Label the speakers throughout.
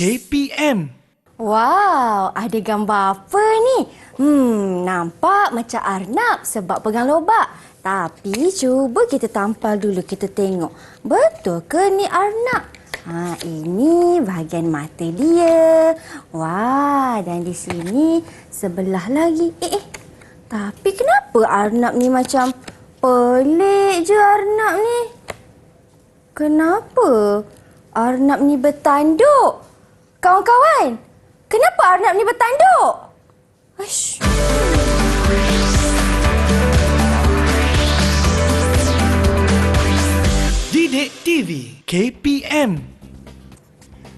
Speaker 1: KPM.
Speaker 2: Wow, ada gambar apa ni? Nampak macam arnab sebab pegang lobak. Tapi cuba kita tampal dulu, kita tengok. Betul ke ni arnab? Ini bahagian mata dia. Wah, dan di sini sebelah lagi. Tapi kenapa arnab ni macam pelik je arnab ni? Kenapa arnab ni bertanduk? Kawan-kawan, kenapa arnab ni bertanduk? Aish.
Speaker 1: Didik TV KPM.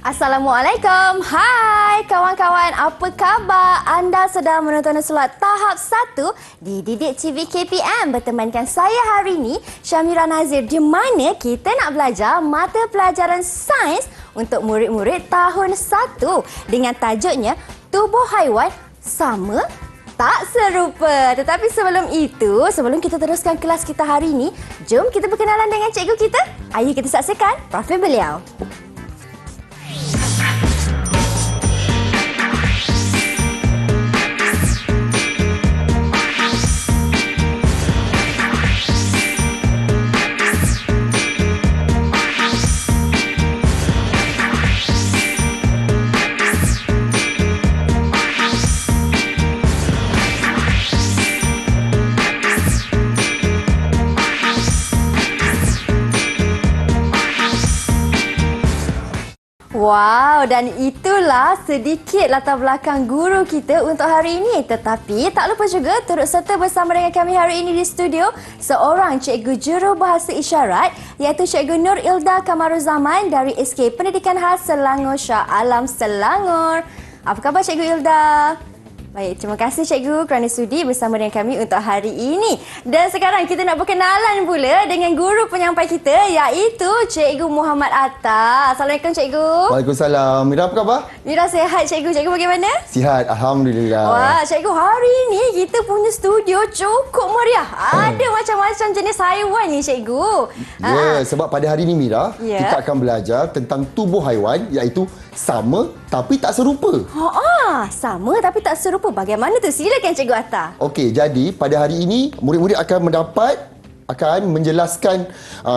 Speaker 2: Assalamualaikum. Hai kawan-kawan, apa khabar? Anda sedang menonton slot tahap 1 di Didik TV KPM bertemankan saya hari ini, Syamira Nazir, di mana kita nak belajar mata pelajaran sains untuk murid-murid tahun 1 dengan tajuknya Tubuh Haiwan Sama Tak Serupa. Tetapi sebelum itu, sebelum kita teruskan kelas kita hari ini, jom kita berkenalan dengan cikgu kita. Ayo kita saksikan profil beliau. Wow, dan itulah sedikit latar belakang guru kita untuk hari ini. Tetapi tak lupa juga turut serta bersama dengan kami hari ini di studio seorang cikgu jurubahasa isyarat iaitu Cikgu Nur Ilda Kamaruzaman dari SK Pendidikan Khas Selangor Shah Alam Selangor. Apa khabar Cikgu Ilda? Baik, terima kasih cikgu kerana sudi bersama dengan kami untuk hari ini. Dan sekarang kita nak berkenalan pula dengan guru penyampai kita iaitu Cikgu Muhammad Atta. Assalamualaikum cikgu.
Speaker 3: Waalaikumsalam. Mira, apa khabar?
Speaker 2: Mira sihat cikgu. Cikgu bagaimana?
Speaker 3: Sihat, alhamdulillah.
Speaker 2: Wah, cikgu, hari ini kita punya studio cukup meriah. Ada macam-macam jenis haiwan ni cikgu.
Speaker 3: Ya, sebab pada hari ini Mira, kita akan belajar tentang tubuh haiwan iaitu sama tapi tak serupa.
Speaker 2: Sama tapi tak serupa. Bagaimana tu? Silakan Cikgu Atta.
Speaker 3: Okey, jadi pada hari ini murid-murid akan menjelaskan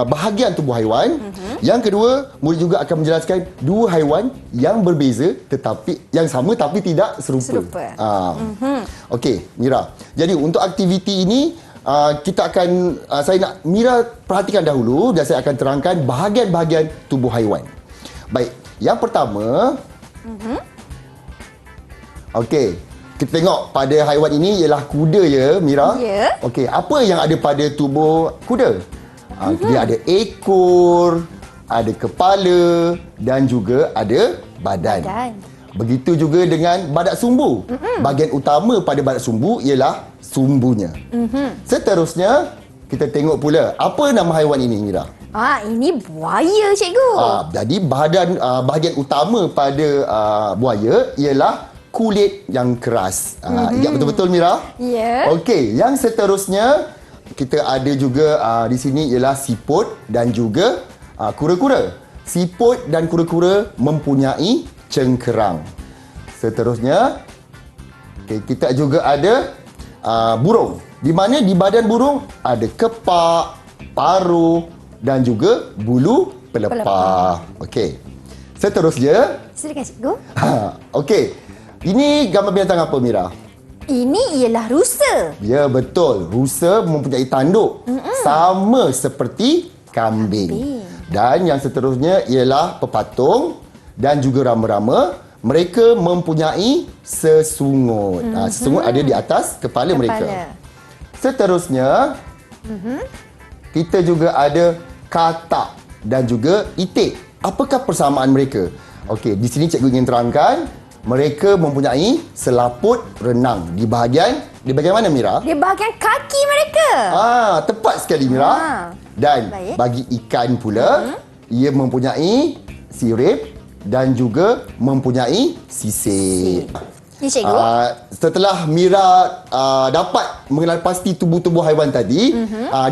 Speaker 3: bahagian tubuh haiwan. Yang kedua, murid juga akan menjelaskan dua haiwan yang berbeza tetapi yang sama tapi tidak serupa. Okey, Mira. Jadi untuk aktiviti ini kita akan saya nak Mira perhatikan dahulu dan saya akan terangkan bahagian-bahagian tubuh haiwan. Baik, yang pertama okey, kita tengok pada haiwan ini ialah kuda ya, Mira.
Speaker 2: Ya.
Speaker 3: Okey, apa yang ada pada tubuh kuda? Dia ada ekor, ada kepala dan juga ada badan. Begitu juga dengan badak sumbu. Bahagian utama pada badak sumbu ialah sumbunya. Seterusnya, kita tengok pula apa nama haiwan ini, Mira?
Speaker 2: Ini buaya cikgu.
Speaker 3: Jadi bahagian utama pada buaya ialah kulit yang keras. Ingat betul-betul Mira?
Speaker 2: Ya.
Speaker 3: Okey, yang seterusnya kita ada juga di sini ialah siput dan juga kura-kura. Siput dan kura-kura mempunyai cengkerang. Seterusnya kita juga ada burung. Di mana di badan burung ada kepak, paruh dan juga bulu pelepah. Okey. Seterusnya,
Speaker 2: Silakan cikgu.
Speaker 3: okey. Ini gambar binatang apa, Mira?
Speaker 2: Ini ialah rusa.
Speaker 3: Ya, betul. Rusa mempunyai tanduk sama seperti kambing. Dan yang seterusnya ialah pepatung dan juga rama-rama. Mereka mempunyai sesungut. Sesungut ada di atas kepala mereka. Seterusnya, kita juga ada katak dan juga itik. Apakah persamaan mereka? Okey, di sini cikgu ingin terangkan. Mereka mempunyai selaput renang di bahagian mana, Mira?
Speaker 2: Di bahagian kaki mereka.
Speaker 3: Tepat sekali, Mira. Dan bagi ikan pula, ia mempunyai sirip dan juga mempunyai sisik.
Speaker 2: Ni cikgu.
Speaker 3: Setelah Mira dapat mengenal pasti tubuh-tubuh haiwan tadi,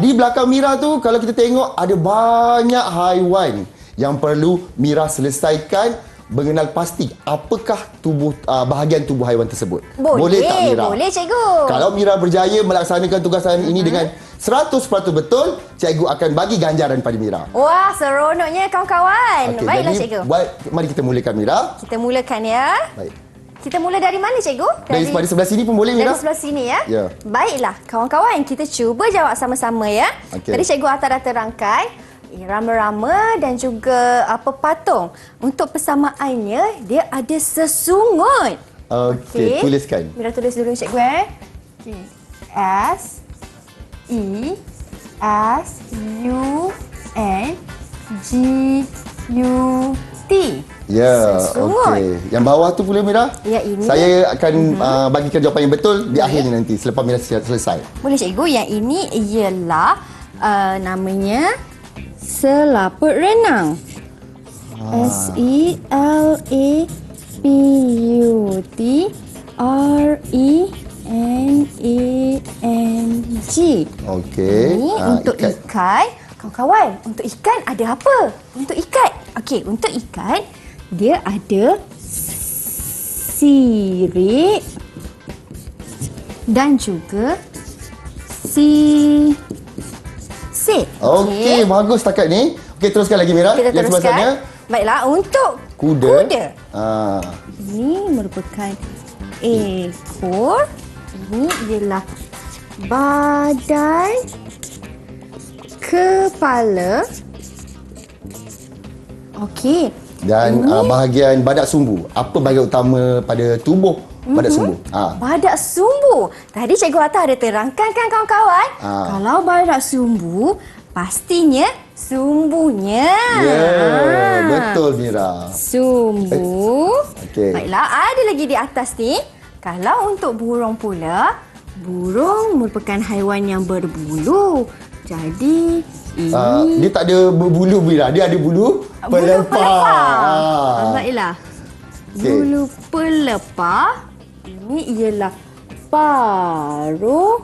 Speaker 3: di belakang Mira tu kalau kita tengok ada banyak haiwan yang perlu Mira selesaikan mengenal pasti apakah bahagian tubuh haiwan tersebut.
Speaker 2: Boleh
Speaker 3: tak Mira?
Speaker 2: Boleh cikgu.
Speaker 3: Kalau Mira berjaya melaksanakan tugasan ini dengan 100% betul, cikgu akan bagi ganjaran pada Mira.
Speaker 2: Wah, seronoknya kawan-kawan. Baiklah
Speaker 3: jadi
Speaker 2: cikgu.
Speaker 3: Mari kita mulakan Mira.
Speaker 2: Kita mulakan ya.
Speaker 3: Baik.
Speaker 2: Kita mula dari mana cikgu?
Speaker 3: Daripada sebelah sini pun boleh Mira.
Speaker 2: Dari sebelah sini ya?
Speaker 3: Ya.
Speaker 2: Baiklah, kawan-kawan, kita cuba jawab sama-sama ya.
Speaker 3: Okey.
Speaker 2: Tadi cikgu Atta dah terangkai rama-rama dan juga patung. Untuk persamaannya, dia ada sesungut.
Speaker 3: Okey, tuliskan.
Speaker 2: Mira tulis dulu cikgu S E S U N G U T.
Speaker 3: Ya,
Speaker 2: Sesungut.
Speaker 3: okey. Yang bawah tu pula Mira?
Speaker 2: Ya, ini.
Speaker 3: Saya akan bagikan jawapan yang betul di akhirnya nanti selepas Mira selesai.
Speaker 2: Boleh cikgu, yang ini ialah namanya selaput renang. SELAPUT RENANG.
Speaker 3: Okey.
Speaker 2: Ini untuk ikan. Kawan-kawan, untuk ikan ada apa? Untuk ikan. Okey, untuk ikan dia ada sirip dan juga sisik.
Speaker 3: Okey, bagus setakat ni. Okey, teruskan lagi Mira.
Speaker 2: Kita
Speaker 3: Yang sebelah sana.
Speaker 2: teruskan. Baiklah, untuk
Speaker 3: Kuda.
Speaker 2: kuda. Ini merupakan ekor. Ini ialah badan, kepala. Okey.
Speaker 3: Dan bahagian badak sumbu. Apa bahagian utama pada tubuh badak sumbu?
Speaker 2: Badak sumbu. Tadi Cikgu Atta ada terangkan kan kawan-kawan? Kalau badak sumbu, pastinya sumbunya.
Speaker 3: Ya, betul Mira.
Speaker 2: Sumbu.
Speaker 3: Okey.
Speaker 2: Baiklah, ada lagi di atas ni. Kalau untuk burung pula, burung merupakan haiwan yang berbulu. Jadi, ini
Speaker 3: Dia tak ada berbulu Mira. Dia ada bulu pelepah.
Speaker 2: Baiklah.
Speaker 3: Okey.
Speaker 2: Bulu pelepah. Ini ialah paruh.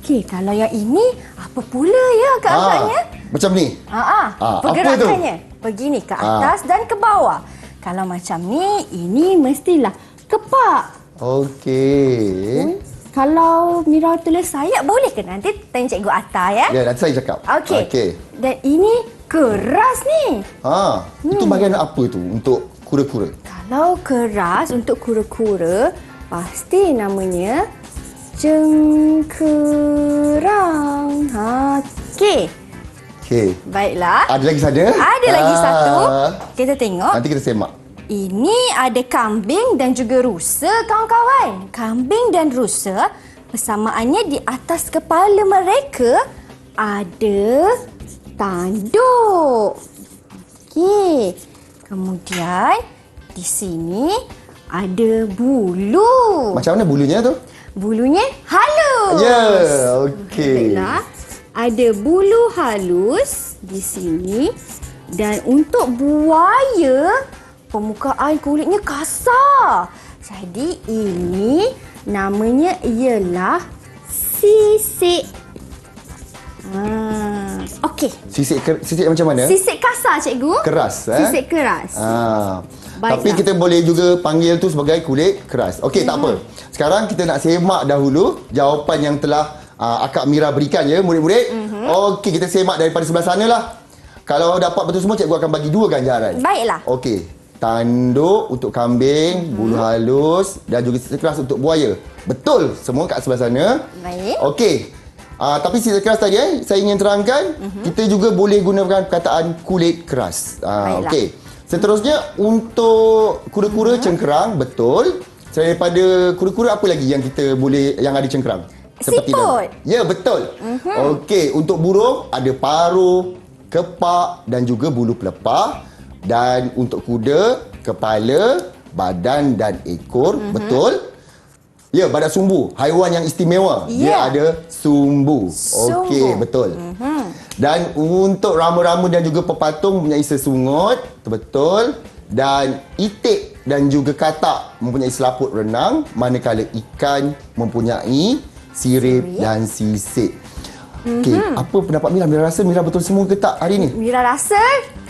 Speaker 2: Okey, kalau yang ini apa pula ya keadaannya?
Speaker 3: Macam ni. Apa
Speaker 2: Pergerakannya begini ke atas dan ke bawah. Kalau macam ni, ini mestilah kepak.
Speaker 3: Okey.
Speaker 2: Kalau Mira tulis sayap, boleh ke nanti tanya Cikgu Atta ya?
Speaker 3: Ya, nanti saya cakap.
Speaker 2: Okey. Dan ini keras ni.
Speaker 3: Itu bahagian apa tu untuk kura-kura?
Speaker 2: Kalau keras untuk kura-kura, pasti namanya cengkerang. Okey.
Speaker 3: Okey.
Speaker 2: Baiklah.
Speaker 3: Ada lagi sana?
Speaker 2: Ada lagi satu. Kita tengok.
Speaker 3: Nanti kita semak.
Speaker 2: Ini ada kambing dan juga rusa, kawan-kawan. Kambing dan rusa, persamaannya di atas kepala mereka ada tanduk. Okey. Kemudian di sini ada bulu.
Speaker 3: Macam mana bulunya tu?
Speaker 2: Bulunya halus.
Speaker 3: Ya, okey.
Speaker 2: Baiklah. Ada bulu halus di sini. Dan untuk buaya, permukaan kulitnya kasar. Jadi ini namanya ialah sisik. Okey.
Speaker 3: Sisik macam mana?
Speaker 2: Sisik kasar cikgu.
Speaker 3: Keras,
Speaker 2: Sisik keras.
Speaker 3: Tapi kita boleh juga panggil tu sebagai kulit keras. Okey, tak apa. Sekarang kita nak semak dahulu jawapan yang telah Akak Mira berikan ya, murid-murid. Okey, kita semak daripada sebelah sana lah. Kalau dapat betul semua, cikgu akan bagi 2 ganjaran.
Speaker 2: Baiklah.
Speaker 3: Okey. Tanduk untuk kambing, bulu halus dan juga sisik keras untuk buaya. Betul semua kat sebelah sana.
Speaker 2: Baik.
Speaker 3: Okey. Tapi sisik keras tadi saya ingin terangkan, kita juga boleh gunakan perkataan kulit keras. Okey. Seterusnya untuk kura-kura cengkerang, betul. Selain daripada kura-kura, apa lagi yang kita boleh yang ada cengkerang?
Speaker 2: Siput.
Speaker 3: Ya, betul. Okey, untuk burung ada paruh, kepak dan juga bulu pelepah. Dan untuk kuda, kepala, badan dan ekor, betul. Ya, badak sumbu, haiwan yang istimewa. Dia ada sumbu. Okey, betul. Dan untuk rama-rama dan juga pepatung mempunyai sesungut, betul. Dan itik dan juga katak mempunyai selaput renang, manakala ikan mempunyai sirip dan sisik. Okey, apa pendapat Mira? Mira rasa Mira betul semua ke tak hari ni?
Speaker 2: Mira rasa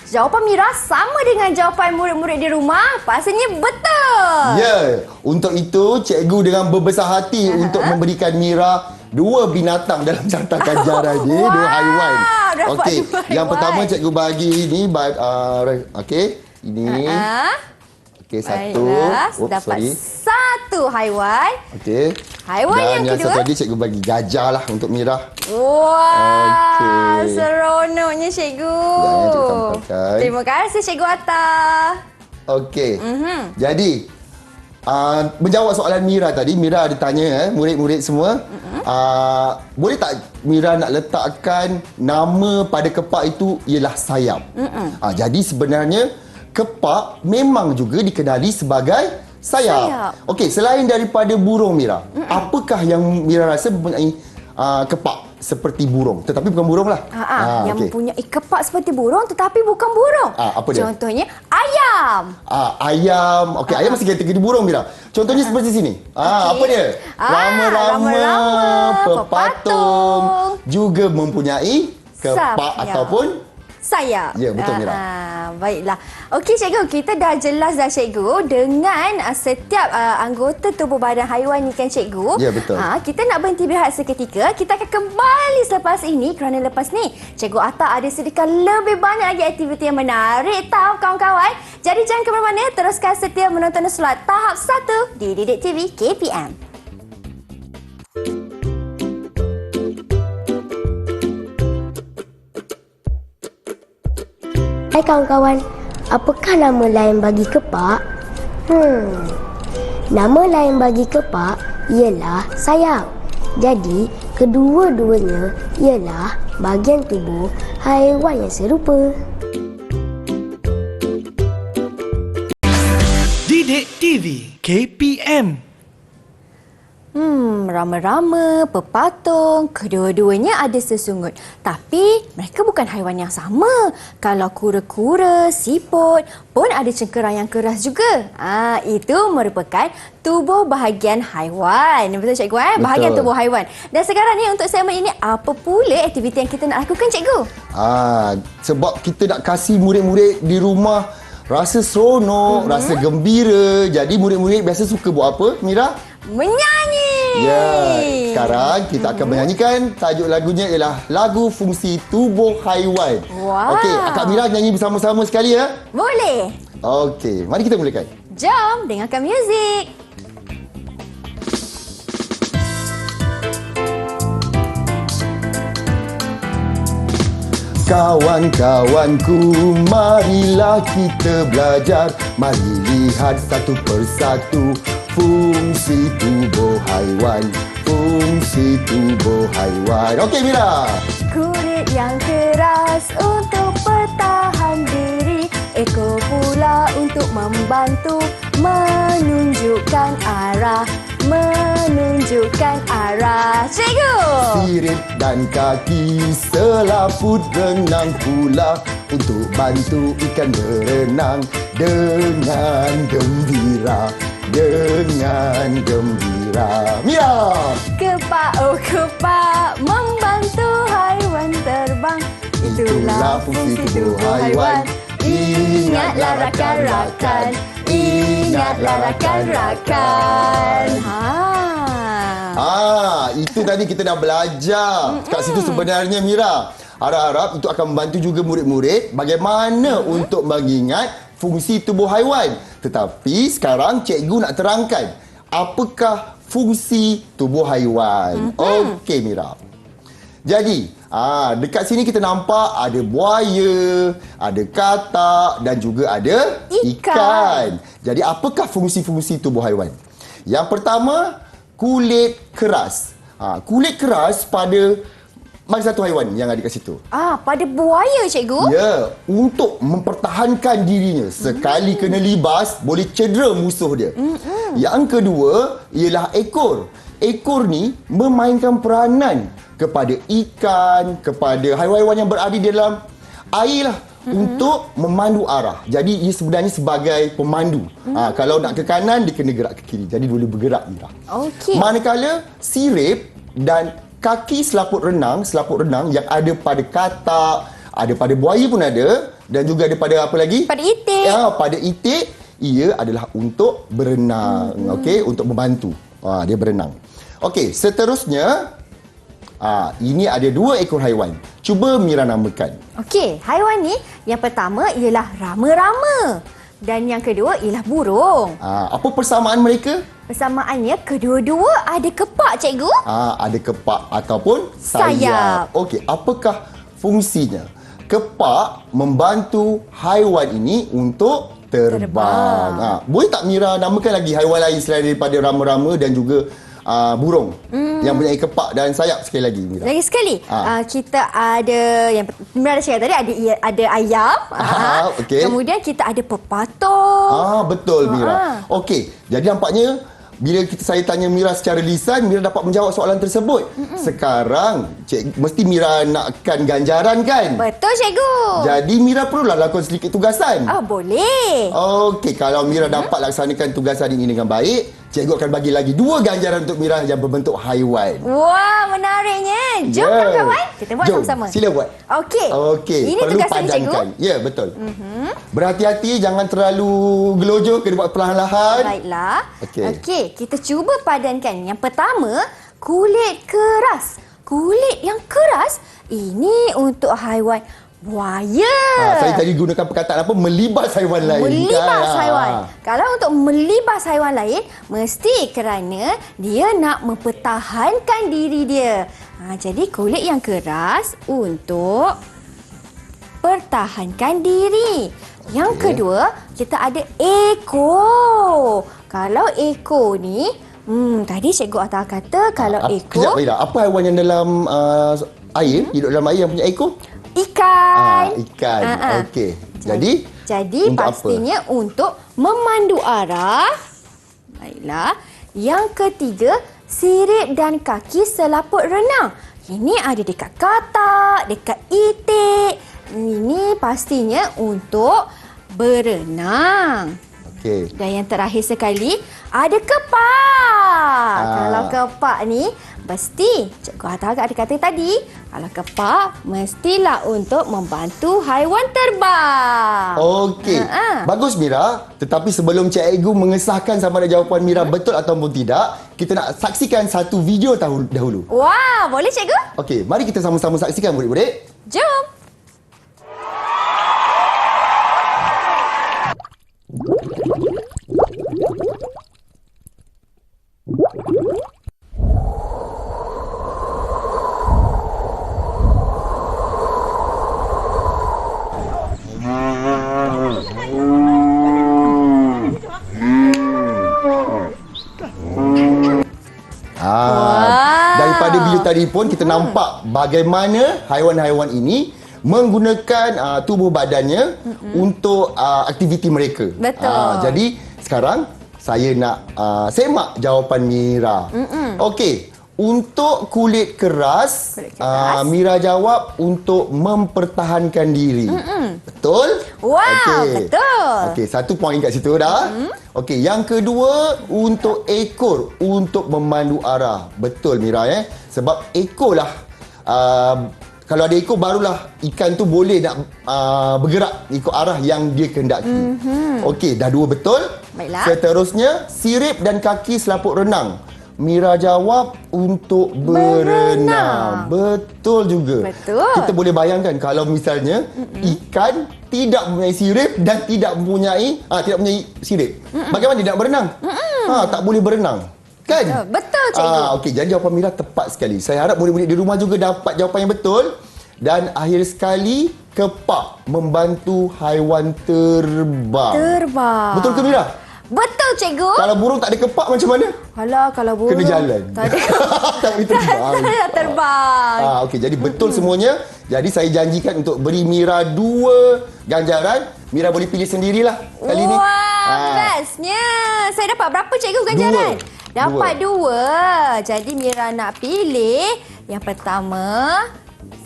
Speaker 2: jawapan Mira sama dengan jawapan murid-murid di rumah. Pastinya betul.
Speaker 3: Ya, untuk itu cikgu dengan berbesar hati untuk memberikan Mira dua binatang dalam carta ganjaran ni,
Speaker 2: Wow,
Speaker 3: dua haiwan.
Speaker 2: dapat
Speaker 3: Okey,
Speaker 2: dua
Speaker 3: yang
Speaker 2: haiwan.
Speaker 3: pertama cikgu bagi ini okey, ini. Okey, satu.
Speaker 2: Baiklah,
Speaker 3: Oops,
Speaker 2: dapat
Speaker 3: sorry.
Speaker 2: satu haiwan.
Speaker 3: Okey.
Speaker 2: Haiwan
Speaker 3: Dan
Speaker 2: yang
Speaker 3: yang
Speaker 2: kedua?
Speaker 3: satu lagi cikgu bagi gajah lah untuk Mira.
Speaker 2: Wah,
Speaker 3: Okey.
Speaker 2: seronoknya cikgu.
Speaker 3: Sekejap, cikgu tampilkan.
Speaker 2: Terima kasih cikgu Atta.
Speaker 3: Okey. Jadi, menjawab soalan Mira tadi, Mira ada tanya murid-murid semua. Boleh tak Mira nak letakkan nama pada kepak itu ialah sayap. Jadi sebenarnya kepak memang juga dikenali sebagai sayap. Okey, selain daripada burung Mira, apakah yang Mira rasa mempunyai kepak seperti burung tetapi bukan burung lah?
Speaker 2: Yang
Speaker 3: okey.
Speaker 2: mempunyai kepak seperti burung tetapi bukan burung.
Speaker 3: Apa dia?
Speaker 2: Contohnya ayam.
Speaker 3: Ayam. Okey, ayam masih kategori burung Mira. Contohnya seperti sini. Apa dia? Rama-rama, pepatung juga mempunyai kepak
Speaker 2: Sayap.
Speaker 3: ataupun
Speaker 2: Sayap.
Speaker 3: Ya, betul, Mira.
Speaker 2: Baiklah. Okey cikgu, kita dah jelas dah cikgu dengan setiap anggota tubuh badan haiwan ni kan cikgu.
Speaker 3: Ya, betul.
Speaker 2: Kita nak berhenti berehat seketika. Kita akan kembali selepas ini kerana lepas ni Cikgu Atta ada sediakan lebih banyak lagi aktiviti yang menarik tahu kawan-kawan. Jadi jangan ke mana-mana, teruskan setia menonton slot tahap 1 di Didik TV KPM.
Speaker 4: Hai kawan-kawan, apakah nama lain bagi kepak? Nama lain bagi kepak ialah sayap. Jadi, kedua-duanya ialah bahagian tubuh haiwan yang serupa.
Speaker 1: Didik TV KPM.
Speaker 2: Rama-rama, pepatung, kedua-duanya ada sesungut. Tapi mereka bukan haiwan yang sama. Kalau kura-kura, siput pun ada cengkerang yang keras juga. Itu merupakan tubuh bahagian haiwan. Betul cikgu? Bahagian
Speaker 3: Betul.
Speaker 2: tubuh haiwan. Dan sekarang ni untuk segmen ini, apa pula aktiviti yang kita nak lakukan cikgu?
Speaker 3: Sebab kita nak kasih murid-murid di rumah rasa seronok, rasa gembira. Jadi murid-murid biasa suka buat apa, Mira?
Speaker 2: Menyanyi!
Speaker 3: Ya, sekarang kita akan menyanyikan. Tajuk lagunya ialah lagu fungsi tubuh haiwan.
Speaker 2: Wow.
Speaker 3: Okey, Akak Mira nyanyi bersama-sama sekali ya.
Speaker 2: Boleh.
Speaker 3: Okey, mari kita mulakan.
Speaker 2: Jom dengarkan muzik.
Speaker 3: Kawan-kawanku, marilah kita belajar. Mari lihat satu persatu fungsi tubuh haiwan. Fungsi tubuh haiwan. Okey, Mira.
Speaker 2: Kulit yang keras untuk bertahan diri, ekor pula untuk membantu menunjukkan arah. Cikgu!
Speaker 3: Sirip dan kaki selaput renang pula untuk bantu ikan berenang dengan gembira. Dengan gembira. Mira!
Speaker 2: Kepak membantu haiwan terbang. Itulah fungsi tubuh haiwan. Ingatlah rakan-rakan. Ingatlah rakan-rakan.
Speaker 3: Itu tadi kita dah belajar. Kat situ sebenarnya Mira, harap-harap itu akan membantu juga murid-murid bagaimana untuk mengingat fungsi tubuh haiwan. Tetapi sekarang cikgu nak terangkan apakah fungsi tubuh haiwan. Okey Mira. Jadi, dekat sini kita nampak ada buaya, ada katak dan juga ada ikan. Jadi, apakah fungsi-fungsi tubuh haiwan? Yang pertama, kulit keras. Kulit keras pada mana satu haiwan yang ada kat situ?
Speaker 2: Pada buaya cikgu?
Speaker 3: Ya, untuk mempertahankan dirinya. Sekali kena libas, boleh cedera musuh dia. Yang kedua, ialah ekor. Ekor ni memainkan peranan kepada ikan, kepada haiwan-haiwan yang berada di dalam air lah. Untuk memandu arah. Jadi ia sebenarnya sebagai pemandu. Kalau nak ke kanan, dia kena gerak ke kiri. Jadi boleh bergerak.
Speaker 2: Okey.
Speaker 3: Manakala sirip dan kaki selaput renang yang ada pada katak Ada pada buaya pun ada. Dan juga ada pada apa lagi?
Speaker 2: Pada itik.
Speaker 3: Ya, pada itik. Ia adalah untuk berenang. Okey, untuk membantu. Dia berenang. Okey, seterusnya. Ini ada 2 ekor haiwan. Cuba Mira namakan.
Speaker 2: Okey, haiwan ni yang pertama ialah rama-rama. Dan yang kedua ialah burung.
Speaker 3: Apa persamaan mereka?
Speaker 2: Persamaannya kedua-dua ada kepak, cikgu.
Speaker 3: Ada kepak ataupun
Speaker 2: Sayap.
Speaker 3: sayap. Okey, apakah fungsinya? Kepak membantu haiwan ini untuk terbang. Boleh tak Mira namakan lagi haiwan lain selain daripada rama-rama dan juga burung yang mempunyai kepak dan sayap sekali lagi, Mira?
Speaker 2: Lagi sekali, kita ada yang Mira ada cakap tadi, ada ayam.
Speaker 3: Okey.
Speaker 2: Kemudian kita ada pepatung.
Speaker 3: Betul, Mira. Okey, jadi nampaknya bila saya tanya Mira secara lisan, Mira dapat menjawab soalan tersebut. Sekarang, mesti Mira nakkan ganjaran kan?
Speaker 2: Betul, cikgu.
Speaker 3: Jadi Mira perlulah lakukan sedikit tugasan.
Speaker 2: Boleh.
Speaker 3: Okey, kalau Mira dapat laksanakan tugasan ini dengan baik, cikgu akan bagi lagi 2 ganjaran untuk Mira yang berbentuk haiwan.
Speaker 2: Wah, menariknya. Jom kawan-kawan, kita buat sama-sama.
Speaker 3: Sila buat.
Speaker 2: Okey. Ini
Speaker 3: perlu
Speaker 2: tugasan cikgu.
Speaker 3: padankan. Ya, betul. Berhati-hati, jangan terlalu gelojoh, kena buat perlahan-lahan.
Speaker 2: Baiklah.
Speaker 3: Okey.
Speaker 2: Kita cuba padankan. Yang pertama, kulit keras. Kulit yang keras, ini untuk haiwan buaya.
Speaker 3: Saya tadi gunakan perkataan apa? Melibas haiwan lain.
Speaker 2: Melibas haiwan. Kalau untuk melibas haiwan lain, mesti kerana dia nak mempertahankan diri dia. Jadi kulit yang keras untuk pertahankan diri. Yang kedua, kita ada ekor. Kalau ekor ni, tadi cikgu Atta kata kalau ekor...
Speaker 3: Kejap, Ida. Apa haiwan yang dalam air, hidup dalam air yang punya ekor?
Speaker 2: Ikan.
Speaker 3: Ikan. Okey. Jadi
Speaker 2: untuk pastinya apa? Untuk memandu arah. Baiklah. Yang ketiga, sirip dan kaki selaput renang. Ini ada dekat katak, dekat itik. Ini pastinya untuk berenang.
Speaker 3: Okey.
Speaker 2: Dan yang terakhir sekali, ada kepak. Kalau kepak ni, mesti Cikgu Atta ada kata tadi, kalau kepak mestilah untuk membantu haiwan terbang.
Speaker 3: Okey. Bagus, Mira. Tetapi sebelum cikgu mengesahkan sama ada jawapan Mira betul ataupun tidak, kita nak saksikan satu video dahulu.
Speaker 2: Wah, boleh cikgu?
Speaker 3: Okey, mari kita sama-sama saksikan, murid-murid.
Speaker 2: Jom.
Speaker 3: Daripada video tadi pun kita nampak bagaimana haiwan-haiwan ini menggunakan tubuh badannya untuk aktiviti mereka.
Speaker 2: Betul.
Speaker 3: Jadi sekarang saya nak semak jawapan Mira. Okey, untuk kulit keras, Mira jawab untuk mempertahankan diri. Betul?
Speaker 2: Wow, betul.
Speaker 3: Okey, 1 poin kat situ dah. Okey, yang kedua untuk ekor, untuk memandu arah. Betul, Mira sebab ekor lah kalau ada ekor barulah ikan tu boleh nak bergerak ikut arah yang dia kehendaki. Okey, dah 2 betul.
Speaker 2: Baiklah.
Speaker 3: Seterusnya, sirip dan kaki selaput renang. Mira jawab untuk berenang. Betul juga.
Speaker 2: Betul.
Speaker 3: Kita boleh bayangkan kalau misalnya ikan tidak mempunyai sirip dan tidak mempunyai sirip. Bagaimana dia nak berenang? Tak boleh berenang. Kan?
Speaker 2: Betul, cikgu.
Speaker 3: Okey, jadi jawapan Mira tepat sekali. Saya harap murid-murid di rumah juga dapat jawapan yang betul. Dan akhir sekali, kepak membantu haiwan terbang. Betul ke, Mira?
Speaker 2: Betul, cikgu.
Speaker 3: Kalau burung tak ada kepak macam mana?
Speaker 2: Alah, kalau burung
Speaker 3: Kena jalan.
Speaker 2: tak ada
Speaker 3: tak boleh terbang.
Speaker 2: tak ada terbang.
Speaker 3: Okey, jadi betul semuanya. Jadi saya janjikan untuk beri Mira 2 ganjaran. Mira boleh pilih sendirilah kali ni.
Speaker 2: Wah, bestnya. Saya dapat berapa, cikgu, ganjaran? Dapat 2. Jadi Mira nak pilih yang pertama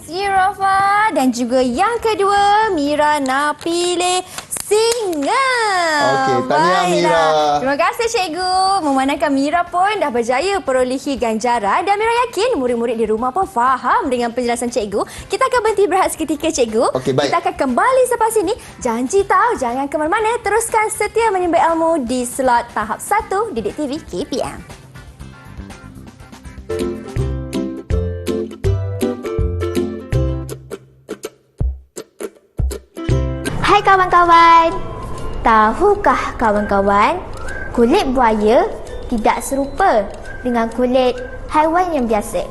Speaker 2: zirafa dan juga yang kedua Mira nak pilih singa.
Speaker 3: Okey, tahniah Mira.
Speaker 2: Terima kasih cikgu. Memandangkan Mira pun dah berjaya perolehi ganjaran dan Mira yakin murid-murid di rumah pun faham dengan penjelasan cikgu. Kita akan berhenti berehat seketika cikgu.
Speaker 3: Okey, baik.
Speaker 2: Kita akan kembali selepas ini. Janji tahu jangan ke mana-mana. Teruskan setia menimba ilmu di slot tahap 1 Didik TV KPM.
Speaker 4: Hai kawan-kawan. Tahukah kawan-kawan, kulit buaya tidak serupa dengan kulit haiwan yang biasa.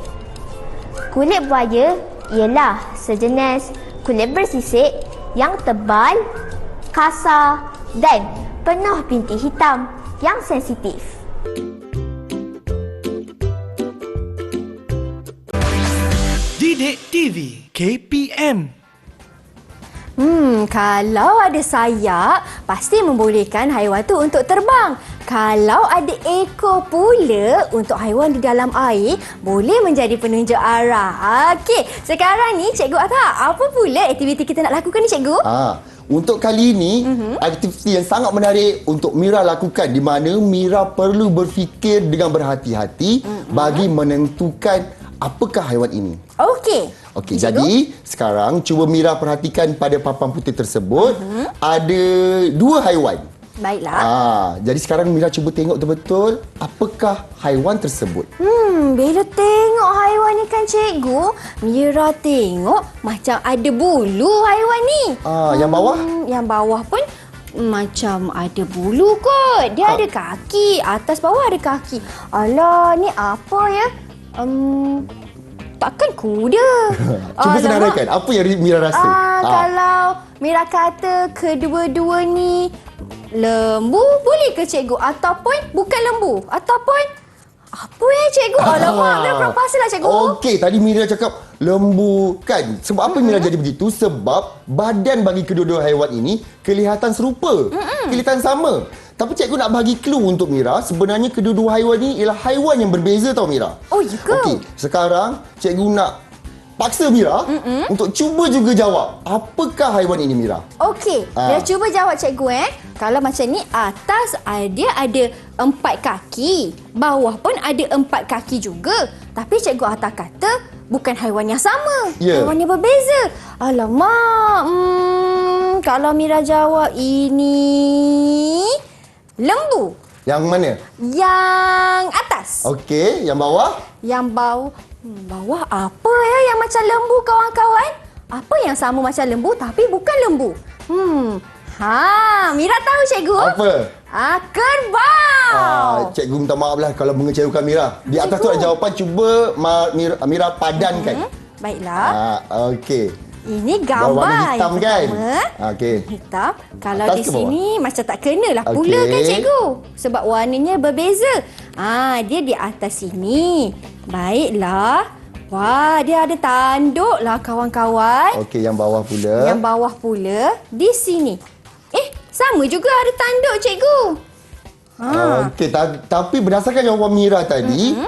Speaker 4: Kulit buaya ialah sejenis kulit bersisik yang tebal, kasar dan penuh bintik hitam yang sensitif.
Speaker 1: Didik TV KPM.
Speaker 2: Kalau ada sayap, pasti membolehkan haiwan tu untuk terbang. Kalau ada ekor pula, untuk haiwan di dalam air, boleh menjadi penunjuk arah. Okey, sekarang ni Cikgu Atta, apa pula aktiviti kita nak lakukan ni Cikgu?
Speaker 3: Untuk kali ini, aktiviti yang sangat menarik untuk Mira lakukan di mana Mira perlu berfikir dengan berhati-hati bagi menentukan apakah haiwan ini.
Speaker 2: Okey.
Speaker 3: Okey, jadi sekarang cuba Mira perhatikan pada papan putih tersebut ada dua haiwan.
Speaker 2: Baiklah.
Speaker 3: Jadi sekarang Mira cuba tengok betul-betul apakah haiwan tersebut.
Speaker 2: Bila tengok haiwan ni kan Cikgu, Mira tengok macam ada bulu haiwan ni.
Speaker 3: Yang bawah?
Speaker 2: Yang bawah pun macam ada bulu kot. Dia ada kaki. Atas bawah ada kaki. Alah, ni apa ya? Takkan kuda.
Speaker 3: Cuba senaraikan apa yang Mira rasa.
Speaker 2: Kalau Mira kata kedua-dua ni lembu, boleh ke Cikgu? Ataupun bukan lembu? Ataupun apa ya Cikgu? Alamak, Mira kurang pasti lah Cikgu.
Speaker 3: Okey, tadi Mira cakap lembu kan. Sebab apa Mira jadi begitu? Sebab badan bagi kedua-dua haiwan ini kelihatan serupa. Kelihatan sama. Tapi cikgu nak bagi clue untuk Mira, sebenarnya kedua-dua haiwan ini ialah haiwan yang berbeza tau Mira.
Speaker 2: Oh, ya ke?
Speaker 3: Okey, sekarang cikgu nak paksa Mira untuk cuba juga jawab apakah haiwan ini Mira.
Speaker 2: Okey, Mira cuba jawab Cikgu Kalau macam ni, atas dia ada 4 kaki, bawah pun ada 4 kaki juga. Tapi Cikgu Atta kata bukan haiwan yang sama, haiwan yang berbeza. Alamak, kalau Mira jawab ini lembu.
Speaker 3: Yang mana?
Speaker 2: Yang atas.
Speaker 3: Okey, yang bawah?
Speaker 2: Yang bawah apa ya yang macam lembu kawan-kawan? Apa yang sama macam lembu tapi bukan lembu? Mira tahu Cikgu.
Speaker 3: Apa?
Speaker 2: Kerbau.
Speaker 3: Cikgu minta maaf lah kalau mengecewakan Mira. Di atas tu ada jawapan, cuba Mira padankan.
Speaker 2: Baiklah.
Speaker 3: Okey.
Speaker 2: Ini gambar
Speaker 3: warna hitam
Speaker 2: yang
Speaker 3: kan?
Speaker 2: pertama.
Speaker 3: Okey.
Speaker 2: Hitam. Kalau
Speaker 3: Atas
Speaker 2: di
Speaker 3: ke bawah?
Speaker 2: sini macam tak kenalah pula kan Cikgu? Sebab warnanya berbeza. Dia di atas sini. Baiklah. Wah, dia ada tanduk lah kawan-kawan.
Speaker 3: Okey, yang bawah pula.
Speaker 2: Yang bawah pula di sini. Sama juga ada tanduk Cikgu.
Speaker 3: Okey, tapi berdasarkan jawapan Mira tadi,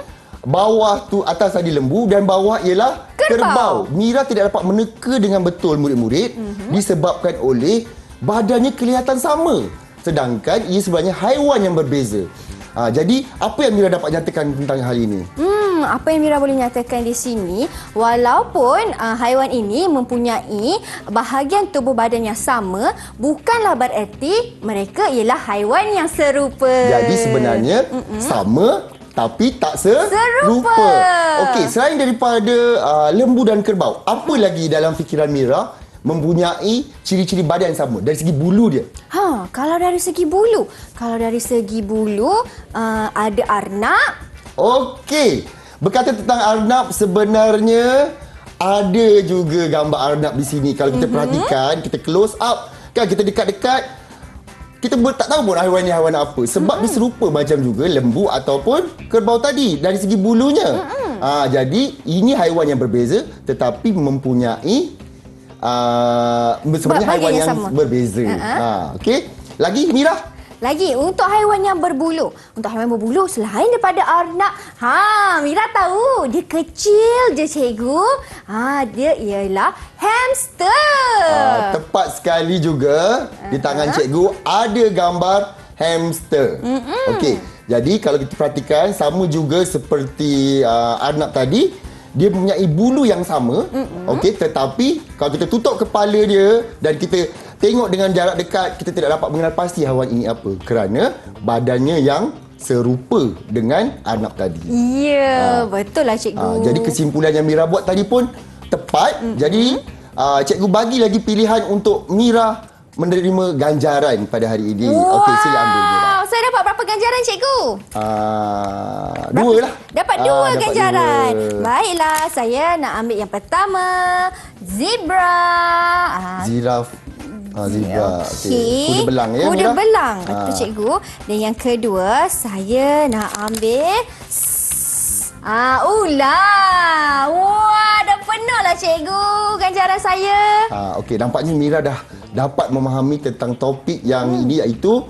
Speaker 3: bawah tu atas tadi lembu dan bawah ialah kerbau. Mira tidak dapat meneka dengan betul murid-murid disebabkan oleh badannya kelihatan sama. Sedangkan ia sebenarnya haiwan yang berbeza. Jadi, apa yang Mira dapat nyatakan tentang hal ini?
Speaker 2: Apa yang Mira boleh nyatakan di sini, walaupun haiwan ini mempunyai bahagian tubuh badan yang sama, bukanlah bererti mereka ialah haiwan yang serupa.
Speaker 3: Jadi sebenarnya sama tapi tak serupa. Okey, selain daripada lembu dan kerbau, apa lagi dalam fikiran Mira mempunyai ciri-ciri badan yang sama dari segi bulu dia?
Speaker 2: Kalau dari segi bulu, ada arnab.
Speaker 3: Okey, berkata tentang arnab, sebenarnya ada juga gambar arnab di sini. Kalau kita perhatikan, kita close up, kan kita dekat-dekat, kita tak tahu pun haiwan ni haiwan apa. Sebab dia serupa macam juga lembu ataupun kerbau tadi dari segi bulunya. Jadi ini haiwan yang berbeza tetapi mempunyai sebenarnya haiwan yang berbeza. Okey. Lagi Mira?
Speaker 2: lagi untuk haiwan yang berbulu. Untuk haiwan berbulu selain daripada arnab, Mira tahu dia kecil je cikgu. Dia ialah hamster.
Speaker 3: Tepat sekali juga. Di tangan cikgu ada gambar hamster. Okey. Jadi kalau kita perhatikan sama juga seperti arnab tadi, dia mempunyai bulu yang sama. Okey, tetapi kalau kita tutup kepala dia dan kita tengok dengan jarak dekat, kita tidak dapat mengenal pasti haiwan ini apa kerana badannya yang serupa dengan arnab tadi.
Speaker 2: Ya, betul lah cikgu.
Speaker 3: Jadi kesimpulan yang Mira buat tadi pun tepat. Jadi cikgu bagi lagi pilihan untuk Mira menerima ganjaran pada hari ini. Okey, sila ambil Mira.
Speaker 2: Saya dapat berapa ganjaran cikgu?
Speaker 3: Dua lah.
Speaker 2: Dapat dua
Speaker 3: dapat
Speaker 2: ganjaran.
Speaker 3: dua.
Speaker 2: Baiklah, saya nak ambil yang pertama. Zebra.
Speaker 3: Ziraf. Zebra.
Speaker 2: Okey.
Speaker 3: Kuda belang ya,
Speaker 2: Kuda
Speaker 3: Mira?
Speaker 2: belang. Betul cikgu. Dan yang kedua, saya nak ambil ular. Wah, dah penuh lah cikgu ganjaran saya.
Speaker 3: Okey, nampaknya Mira dah dapat memahami tentang topik yang ini, iaitu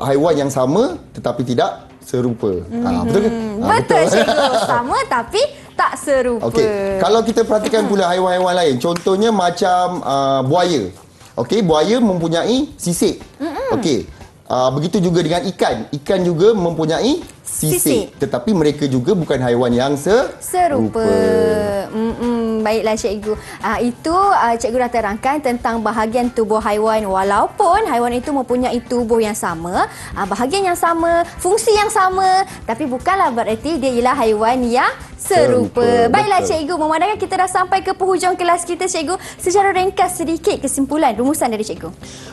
Speaker 3: haiwan yang sama tetapi tidak serupa. Betul ke?
Speaker 2: Betul cikgu. Sama tapi tak serupa.
Speaker 3: Okey, kalau kita perhatikan pula haiwan-haiwan lain, contohnya macam buaya. Okey, buaya mempunyai sisik. Okey. Begitu juga dengan ikan. Ikan juga mempunyai sisik. Tetapi mereka juga bukan haiwan yang
Speaker 2: serupa. Baiklah cikgu. Itu cikgu dah terangkan tentang bahagian tubuh haiwan. Walaupun haiwan itu mempunyai tubuh yang sama, bahagian yang sama, fungsi yang sama, tapi bukanlah bererti dia ialah haiwan yang serupa. Baiklah cikgu, memandangkan kita dah sampai ke penghujung kelas kita cikgu, secara ringkas sedikit kesimpulan rumusan dari cikgu.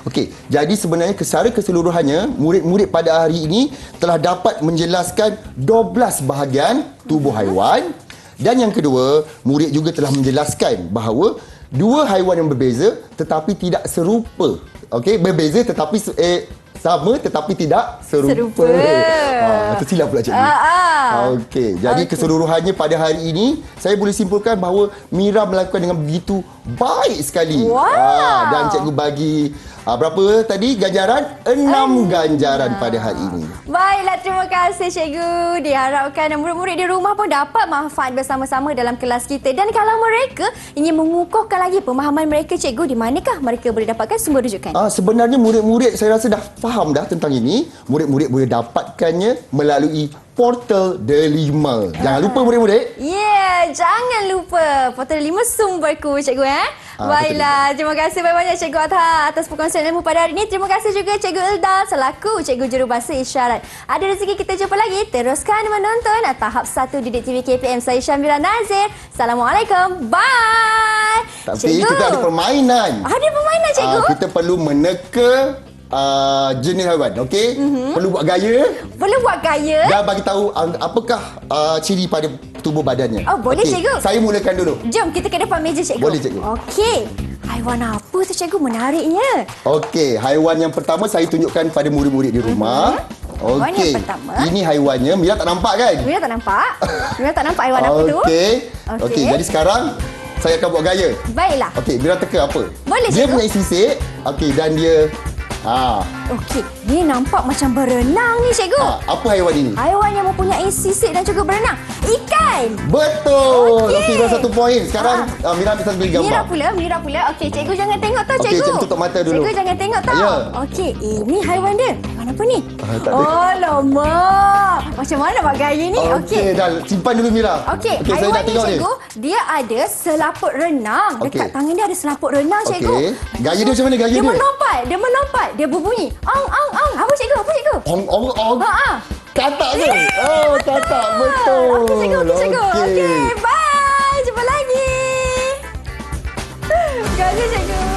Speaker 3: Okey, jadi sebenarnya secara keseluruhannya murid-murid pada hari ini telah dapat menjelaskan 12 bahagian tubuh haiwan. Dan yang kedua, murid juga telah menjelaskan bahawa dua haiwan yang berbeza tetapi tidak serupa. Okey, berbeza tetapi sama tetapi tidak serupa. Tersilap pula cikgu. Okey, jadi keseluruhannya pada hari ini saya boleh simpulkan bahawa Mira melakukan dengan begitu baik sekali. Dan cikgu bagi berapa tadi ganjaran? 6 ganjaran pada hari ini.
Speaker 2: Baiklah, terima kasih cikgu. Diharapkan murid-murid di rumah pun dapat manfaat bersama-sama dalam kelas kita. Dan kalau mereka ingin mengukuhkan lagi pemahaman mereka cikgu, di manakah mereka boleh dapatkan sumber rujukan?
Speaker 3: Sebenarnya murid-murid saya rasa dah faham dah tentang ini. Murid-murid boleh dapatkannya melalui portal Delima. Jangan lupa murid-murid.
Speaker 2: Jangan lupa portal Delima sumberku cikgu. Baiklah, terima kasih banyak-banyak Cikgu Atha atas perkongsian ilmu pada hari ini. Terima kasih juga Cikgu Ilda selaku Cikgu Jurubahasa Isyarat. Ada rezeki kita jumpa lagi. Teruskan menonton tahap 1 Didik TV KPM. Saya Syamira Nazir. Assalamualaikum. Bye.
Speaker 3: Tapi
Speaker 2: cikgu,
Speaker 3: kita ada permainan.
Speaker 2: Ada permainan cikgu?
Speaker 3: Kita perlu meneka jenis haiwan. Okey? Perlu buat gaya.
Speaker 2: Perlu buat gaya?
Speaker 3: Dan bagi tahu apakah ciri pada tubuh badannya.
Speaker 2: Boleh cikgu.
Speaker 3: Saya mulakan dulu.
Speaker 2: Jom kita ke depan meja cikgu.
Speaker 3: Boleh cikgu.
Speaker 2: Okey. Haiwan apa tu cikgu? Menariknya.
Speaker 3: Okey, haiwan yang pertama saya tunjukkan pada murid-murid di rumah.
Speaker 2: Haiwan
Speaker 3: Okey.
Speaker 2: yang pertama.
Speaker 3: Ini haiwannya. Mira tak nampak kan?
Speaker 2: Mira tak nampak. Mira tak nampak haiwan apa tu?
Speaker 3: Okey, jadi sekarang saya akan buat gaya.
Speaker 2: Baiklah.
Speaker 3: Okey, Mira teka apa?
Speaker 2: Boleh,
Speaker 3: Dia
Speaker 2: cikgu.
Speaker 3: punya sisik. Okey, dan dia
Speaker 2: Okey, ni nampak macam berenang ni cikgu.
Speaker 3: apa haiwan ini?
Speaker 2: Haiwan yang mempunyai sisik dan juga berenang. Ikan.
Speaker 3: Betul.
Speaker 2: Okey.
Speaker 3: Okey, dah 1 poin. Sekarang Mira bisa beri gambar.
Speaker 2: Mira pula. Okey, cikgu jangan tengok tau
Speaker 3: Okey,
Speaker 2: cikgu.
Speaker 3: cikgu tutup mata dulu.
Speaker 2: Cikgu jangan tengok tau.
Speaker 3: Ya.
Speaker 2: Okey, ini haiwan dia. Haiwan apa ni?
Speaker 3: Tak ada.
Speaker 2: Alamak. Macam mana buat gaya ni?
Speaker 3: Okey, dah simpan dulu Mira.
Speaker 2: Okey,
Speaker 3: saya
Speaker 2: haiwan
Speaker 3: nak
Speaker 2: ni
Speaker 3: tengok
Speaker 2: cikgu, dia ada selaput renang.
Speaker 3: Okey.
Speaker 2: Dekat tangan dia ada selaput renang cikgu.
Speaker 3: Okey. Gaya dia macam mana gaya dia?
Speaker 2: Dia melompat. Dia berbunyi. Ong, ong, ong. Apa cikgu?
Speaker 3: Ong, ong, ong. Katak ke?
Speaker 2: Yeah.
Speaker 3: Oh, katak. Betul.
Speaker 2: Okey cikgu. Okey, bye. Jumpa lagi. Terima kasih cikgu.